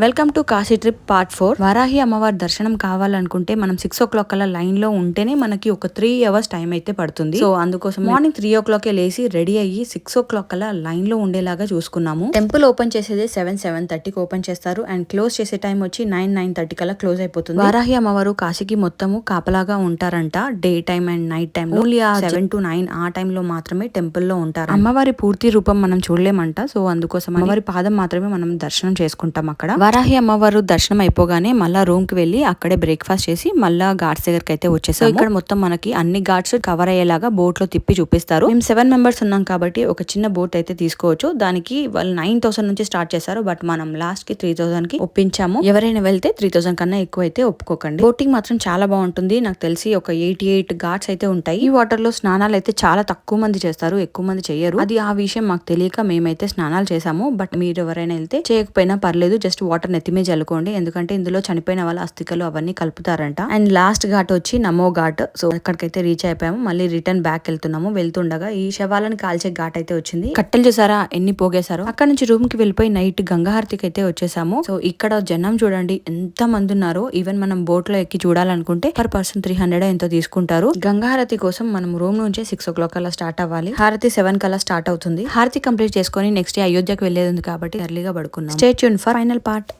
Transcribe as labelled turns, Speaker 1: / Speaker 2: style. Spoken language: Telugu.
Speaker 1: Welcome to Kashi trip part 4. Varahi అమ్మవారి దర్శనం కావాలనుకుంటే మనం 6 o'clock కల్లా లైన్ లో ఉంటేనే మనకి ఒక 3 hours టైం అయితే పడుతుంది. సో అందుకోసం మార్నింగ్ 3 o'clock లేసి రెడీ అయ్యి 6 o'clock కల్లా లైన్ లో ఉండేలాగా చూసుకున్నాము. టెంపుల్ ఓపెన్ చేసేది 7:30కి ఓపెన్ చేస్తారు అండ్ క్లోజ్ చేసే టైం వచ్చి 9:30 కల్లా క్లోజ్ అయిపోతుంది. వారాహి అమ్మవారు కాశీకి మొత్తము కాపలాగా ఉంటారంట. Day time and night time only 7 to 9 ఆ టైం లో మాత్రమే టెంపుల్ లో ఉంటారు. అమ్మవారి పూర్తి రూపం మనం చూడలేమంట. సో అందుకోసం అమ్మవారి పాదం మాత్రమే మనం దర్శనం చేసుకుంటాం అక్కడ. వారాహి అమ్మవారు దర్శనం అయిపోగానే మళ్ళా రూమ్ కి వెళ్లి అక్కడే బ్రేక్ఫాస్ట్ చేసి మళ్ళా ఘాట్స్ దగ్గరికి అయితే వచ్చేసాం. ఇక్కడ మొత్తం మనకి అన్ని ఘాట్స్ కవర్ అయ్యేలాగా బోట్ లో తిప్పి చూపిస్తారు. మేము 7 members ఉన్నాం కాబట్టి ఒక చిన్న బోట్ అయితే తీసుకోవచ్చు. దానికి వాళ్ళు 9,000 నుంచి స్టార్ట్ చేశారు. బట్ మనం లాస్ట్ కి 3,000 కి ఒప్పించాము. ఎవరైనా వెళ్తే 3,000 కన్నా ఎక్కువ అయితే ఒప్పుకోకండి. బోటింగ్ మాత్రం చాలా బాగుంటుంది. నాకు తెలిసి ఒక 88 ఘాట్స్ అయితే ఉంటాయి. ఈ వాటర్ లో స్నానాలు అయితే చాలా తక్కువ మంది చేస్తారు, ఎక్కువ మంది చెయ్యరు. అది ఆ విషయం మాకు తెలియక మేమైతే స్నానాలు చేసాము. బట్ మీరు ఎవరైనా వెళ్తే చేయకపోయినా పర్లేదు, జస్ట్ వాటర్ నెత్తిమే జల్లుకోండి. ఎందుకంటే ఇందులో చనిపోయిన వాళ్ళ అస్థికలు అవన్నీ కలుపుతారంట. అండ్ లాస్ట్ ఘాట్ వచ్చి నమో ఘాట్. సో అక్కడికైతే రీచ్ అయిపోయాము. మళ్ళీ రిటర్న్ బ్యాక్ వెళ్తున్నాము. వెళ్తుండగా ఈ శవాలను కాల్చే ఘాట్ అయితే వచ్చింది. కట్టెలు చూసారా ఎన్ని పోగేశారు. అక్కడ నుంచి రూమ్ కి వెళ్ళిపోయి నైట్ గంగాహారతికి అయితే వచ్చేసాము. సో ఇక్కడ జనం చూడండి ఎంత మంది ఉన్నారో. ఈవెన్ మనం బోట్ లో ఎక్కి చూడాలనుకుంటే పర్ పర్సన్ 300 ఎంతో తీసుకుంటారు. గంగాహారతి కోసం మనం రూమ్ నుంచే 6 o'clock కల్లా స్టార్ట్ అవ్వాలి. హారతి 7 కల్లా స్టార్ట్ అవుతుంది. హారతి కంప్లీట్ చేసుకొని నెక్స్ట్ డే అయోధ్యకు వెళ్లేది ఉంది కాబట్టి ఎర్లీగా పడుకున్నాం. Stay tune for final part.